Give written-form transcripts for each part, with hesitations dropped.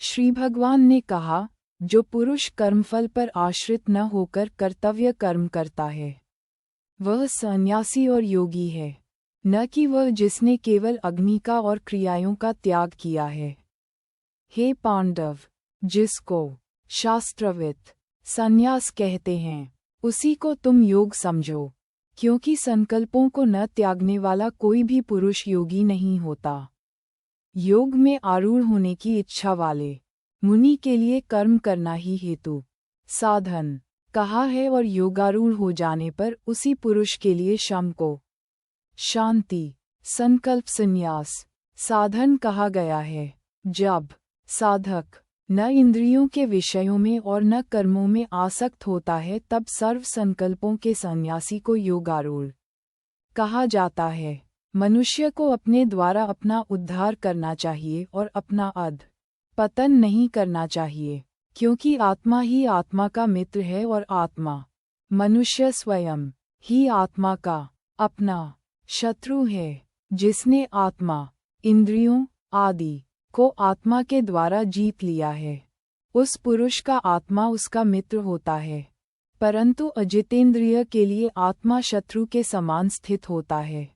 श्री भगवान ने कहा, जो पुरुष कर्मफल पर आश्रित न होकर कर्तव्य कर्म करता है वह सन्यासी और योगी है, न कि वह जिसने केवल अग्नि का और क्रियाओं का त्याग किया है। हे पांडव, जिसको शास्त्रविद सन्यास कहते हैं उसी को तुम योग समझो, क्योंकि संकल्पों को न त्यागने वाला कोई भी पुरुष योगी नहीं होता। योग में आरूढ़ होने की इच्छा वाले मुनि के लिए कर्म करना ही हेतु साधन कहा है, और योगारूढ़ हो जाने पर उसी पुरुष के लिए शम को शांति संकल्प संन्यास साधन कहा गया है। जब साधक न इंद्रियों के विषयों में और न कर्मों में आसक्त होता है तब सर्व संकल्पों के सन्यासी को योगारूढ़ कहा जाता है। मनुष्य को अपने द्वारा अपना उद्धार करना चाहिए और अपना अध पतन नहीं करना चाहिए, क्योंकि आत्मा ही आत्मा का मित्र है और आत्मा मनुष्य स्वयं ही आत्मा का अपना शत्रु है। जिसने आत्मा इंद्रियों आदि को आत्मा के द्वारा जीत लिया है उस पुरुष का आत्मा उसका मित्र होता है, परंतु अजितेंद्रिय के लिए आत्मा शत्रु के समान स्थित होता है।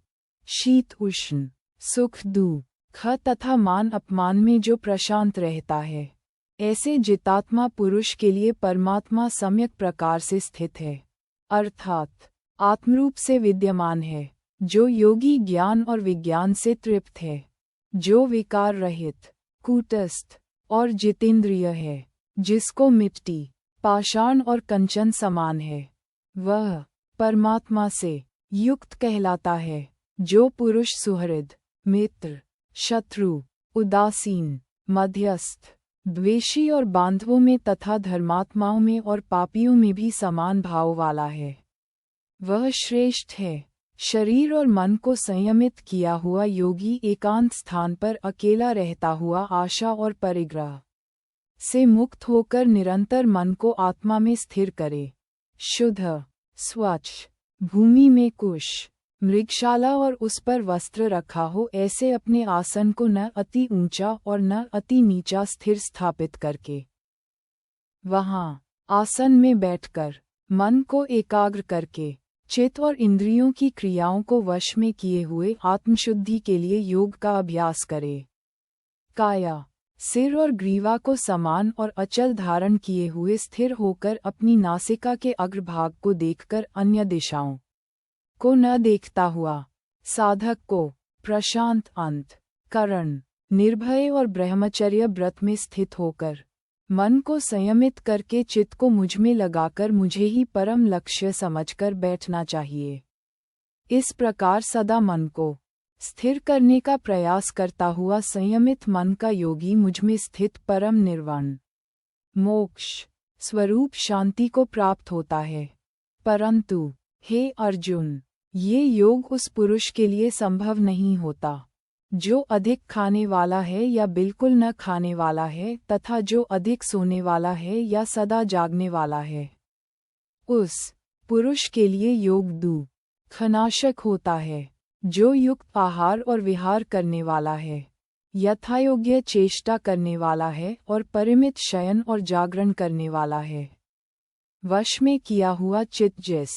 शीत उष्ण सुख दुख तथा मान अपमान में जो प्रशांत रहता है, ऐसे जितात्मा पुरुष के लिए परमात्मा सम्यक प्रकार से स्थित है, अर्थात आत्मरूप से विद्यमान है। जो योगी ज्ञान और विज्ञान से तृप्त है, जो विकार रहित कूटस्थ और जितेंद्रिय है, जिसको मिट्टी पाषाण और कंचन समान है, वह परमात्मा से युक्त कहलाता है। जो पुरुष सुहृद मित्र शत्रु उदासीन मध्यस्थ द्वेषी और बांधवों में तथा धर्मात्माओं में और पापियों में भी समान भाव वाला है, वह श्रेष्ठ है। शरीर और मन को संयमित किया हुआ योगी एकांत स्थान पर अकेला रहता हुआ आशा और परिग्रह से मुक्त होकर निरंतर मन को आत्मा में स्थिर करे। शुद्ध स्वच्छ भूमि में कुश मृगशाला और उस पर वस्त्र रखा हो, ऐसे अपने आसन को न अति ऊंचा और न अति नीचा स्थिर स्थापित करके वहां आसन में बैठकर मन को एकाग्र करके चित्त और इंद्रियों की क्रियाओं को वश में किए हुए आत्मशुद्धि के लिए योग का अभ्यास करे। काया सिर और ग्रीवा को समान और अचल धारण किए हुए स्थिर होकर अपनी नासिका के अग्रभाग को देखकर अन्य दिशाओं को न देखता हुआ साधक को प्रशांत अंत करण निर्भय और ब्रह्मचर्य व्रत में स्थित होकर मन को संयमित करके चित्त को मुझ में लगाकर मुझे ही परम लक्ष्य समझकर बैठना चाहिए। इस प्रकार सदा मन को स्थिर करने का प्रयास करता हुआ संयमित मन का योगी मुझ में स्थित परम निर्वाण मोक्ष स्वरूप शांति को प्राप्त होता है। परंतु हे अर्जुन, ये योग उस पुरुष के लिए संभव नहीं होता जो अधिक खाने वाला है या बिल्कुल न खाने वाला है, तथा जो अधिक सोने वाला है या सदा जागने वाला है। उस पुरुष के लिए योग दुःखनाशक होता है। जो युक्त आहार और विहार करने वाला है, यथायोग्य चेष्टा करने वाला है और परिमित शयन और जागरण करने वाला है, वश में किया हुआ चित्त जिस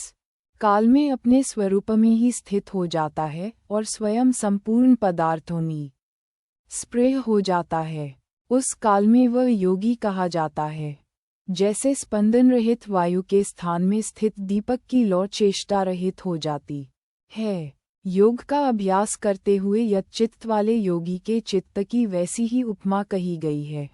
काल में अपने स्वरूप में ही स्थित हो जाता है और स्वयं संपूर्ण पदार्थों में स्प्रेह हो जाता है, उस काल में वह योगी कहा जाता है। जैसे स्पंदन रहित वायु के स्थान में स्थित दीपक की लौ चेष्टा रहित हो जाती है, योग का अभ्यास करते हुए यच्चित्त वाले योगी के चित्त की वैसी ही उपमा कही गई है।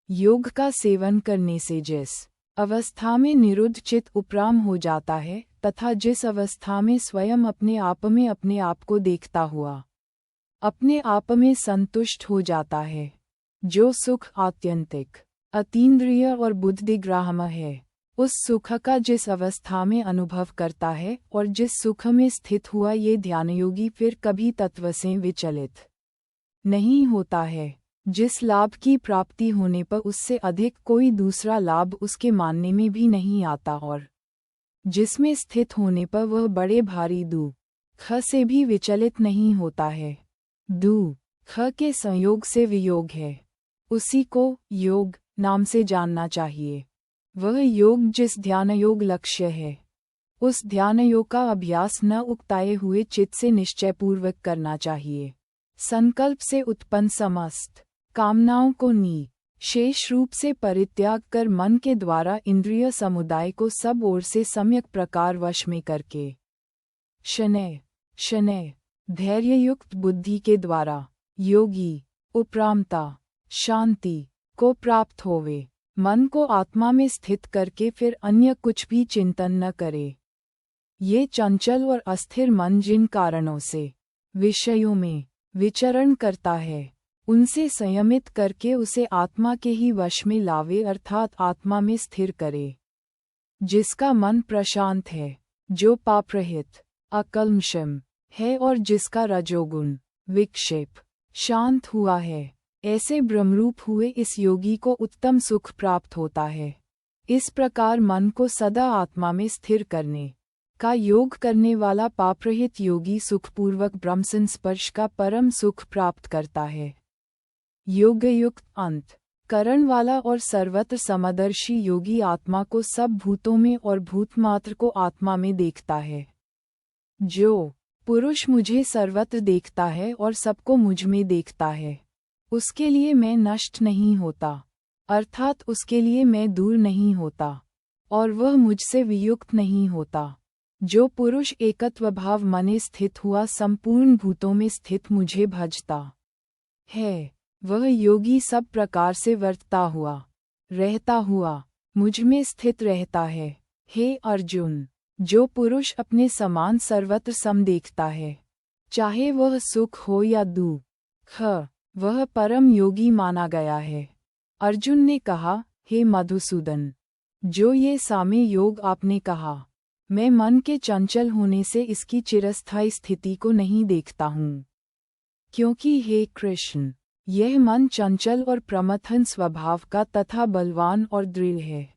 योग का सेवन करने से जिस अवस्था में निरुद्ध चित्त उपराम हो जाता है तथा जिस अवस्था में स्वयं अपने आप को देखता हुआ अपने आप में संतुष्ट हो जाता है, जो सुख आत्यंतिक अतीन्द्रिय और बुद्धिग्राह्य है, उस सुख का जिस अवस्था में अनुभव करता है और जिस सुख में स्थित हुआ ये ध्यानयोगी फिर कभी तत्व से विचलित नहीं होता है। जिस लाभ की प्राप्ति होने पर उससे अधिक कोई दूसरा लाभ उसके मानने में भी नहीं आता और जिसमें स्थित होने पर वह बड़े भारी दुःख से भी विचलित नहीं होता है। दुःख के संयोग से वियोग है, उसी को योग नाम से जानना चाहिए। वह योग जिस ध्यान योग लक्ष्य है, उस ध्यान योग का अभ्यास न उकताए हुए चित्त से निश्चयपूर्वक करना चाहिए। संकल्प से उत्पन्न समस्त कामनाओं को शेष रूप से परित्याग कर मन के द्वारा इंद्रिय समुदाय को सब ओर से सम्यक प्रकार वश में करके शनैः शनैः धैर्ययुक्त बुद्धि के द्वारा योगी उपरामता शांति को प्राप्त होवे। मन को आत्मा में स्थित करके फिर अन्य कुछ भी चिंतन न करे। ये चंचल और अस्थिर मन जिन कारणों से विषयों में विचरण करता है, उनसे संयमित करके उसे आत्मा के ही वश में लावे, अर्थात आत्मा में स्थिर करे। जिसका मन प्रशांत है, जो पापरहित अकल्मषम है और जिसका रजोगुण विक्षेप शांत हुआ है, ऐसे ब्रह्मरूप हुए इस योगी को उत्तम सुख प्राप्त होता है। इस प्रकार मन को सदा आत्मा में स्थिर करने का योग करने वाला पापरहित योगी सुखपूर्वक ब्रह्मसंस्पर्श का परम सुख प्राप्त करता है। योगयुक्त अंत करण वाला और सर्वत्र समदर्शी योगी आत्मा को सब भूतों में और भूतमात्र को आत्मा में देखता है। जो पुरुष मुझे सर्वत्र देखता है और सबको मुझ में देखता है, उसके लिए मैं नष्ट नहीं होता, अर्थात उसके लिए मैं दूर नहीं होता और वह मुझसे वियुक्त नहीं होता। जो पुरुष एकत्व भाव मने स्थित हुआ संपूर्ण भूतों में स्थित मुझे भजता है, वह योगी सब प्रकार से वर्तता हुआ रहता हुआ मुझ में स्थित रहता है। हे अर्जुन, जो पुरुष अपने समान सर्वत्र सम देखता है, चाहे वह सुख हो या दुख, वह परम योगी माना गया है। अर्जुन ने कहा, हे मधुसूदन, जो ये साम्य योग आपने कहा, मैं मन के चंचल होने से इसकी चिरस्थायी स्थिति को नहीं देखता हूँ। क्योंकि हे कृष्ण, यह मन चंचल और प्रमथन स्वभाव का तथा बलवान और दृढ़ है।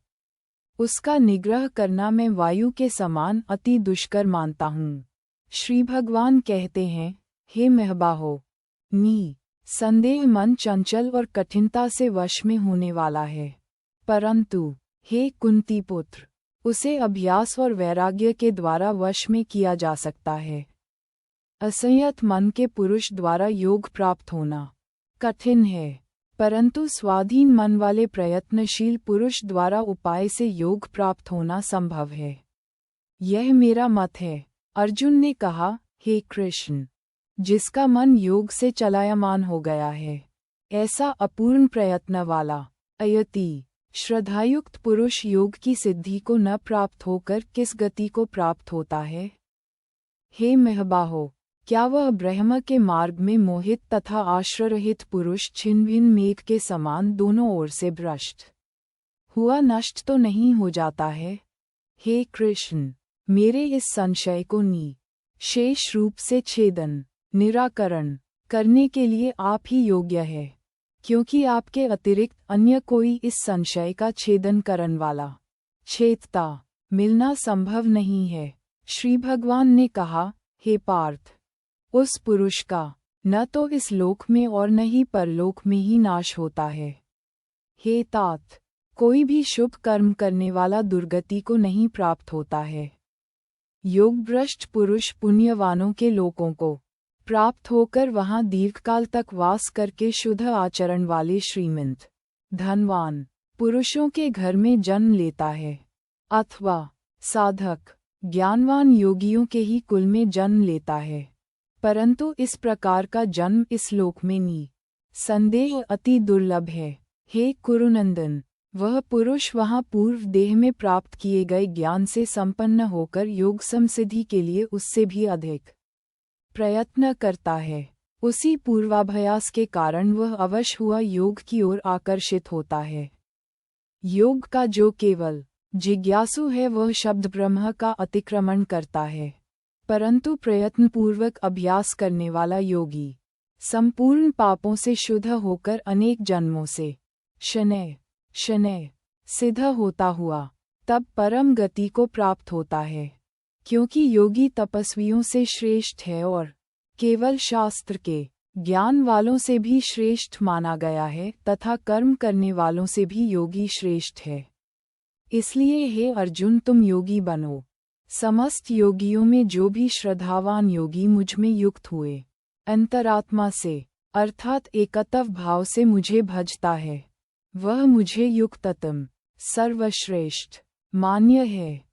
उसका निग्रह करना मैं वायु के समान अति दुष्कर मानता हूँ। श्री भगवान कहते हैं, हे महबाहो, संदेह मन चंचल और कठिनता से वश में होने वाला है, परंतु हे कुंती पुत्र, उसे अभ्यास और वैराग्य के द्वारा वश में किया जा सकता है। असंयत मन के पुरुष द्वारा योग प्राप्त होना कठिन है, परंतु स्वाधीन मन वाले प्रयत्नशील पुरुष द्वारा उपाय से योग प्राप्त होना संभव है। यह मेरा मत है। अर्जुन ने कहा, हे कृष्ण, जिसका मन योग से चलायमान हो गया है, ऐसा अपूर्ण प्रयत्न वाला अयति श्रद्धायुक्त पुरुष योग की सिद्धि को न प्राप्त होकर किस गति को प्राप्त होता है? हे महबाहो, क्या वह ब्रह्म के मार्ग में मोहित तथा आश्रयरहित पुरुष छिन्न-भिन्न मेघ के समान दोनों ओर से भ्रष्ट हुआ नष्ट तो नहीं हो जाता है? हे कृष्ण, मेरे इस संशय को शेष रूप से छेदन निराकरण करने के लिए आप ही योग्य है, क्योंकि आपके अतिरिक्त अन्य कोई इस संशय का छेदन करने वाला छेदता मिलना संभव नहीं है। श्री भगवान ने कहा, हे पार्थ, उस पुरुष का न तो इस लोक में और न ही परलोक में ही नाश होता है। हे तात, कोई भी शुभ कर्म करने वाला दुर्गति को नहीं प्राप्त होता है। योगभ्रष्ट पुरुष पुण्यवानों के लोकों को प्राप्त होकर वहां दीर्घकाल तक वास करके शुद्ध आचरण वाले श्रीमंत धनवान पुरुषों के घर में जन्म लेता है, अथवा साधक ज्ञानवान योगियों के ही कुल में जन्म लेता है। परंतु इस प्रकार का जन्म इस लोक में संदेह अति दुर्लभ है। हे कुरुनंदन, वह पुरुष वहां पूर्व देह में प्राप्त किए गए ज्ञान से संपन्न होकर योग समसिद्धि के लिए उससे भी अधिक प्रयत्न करता है। उसी पूर्वाभ्यास के कारण वह अवश्य हुआ योग की ओर आकर्षित होता है। योग का जो केवल जिज्ञासु है, वह शब्द ब्रह्म का अतिक्रमण करता है, परंतु प्रयत्नपूर्वक अभ्यास करने वाला योगी संपूर्ण पापों से शुद्ध होकर अनेक जन्मों से शनैः शनैः सिद्ध होता हुआ तब परम गति को प्राप्त होता है। क्योंकि योगी तपस्वियों से श्रेष्ठ है और केवल शास्त्र के ज्ञान वालों से भी श्रेष्ठ माना गया है तथा कर्म करने वालों से भी योगी श्रेष्ठ है। इसलिए हे अर्जुन, तुम योगी बनो। समस्त योगियों में जो भी श्रद्धावान योगी मुझ में युक्त हुए, अंतरात्मा से अर्थात एकतव भाव से मुझे भजता है, वह मुझे युक्ततम सर्वश्रेष्ठ मान्य है।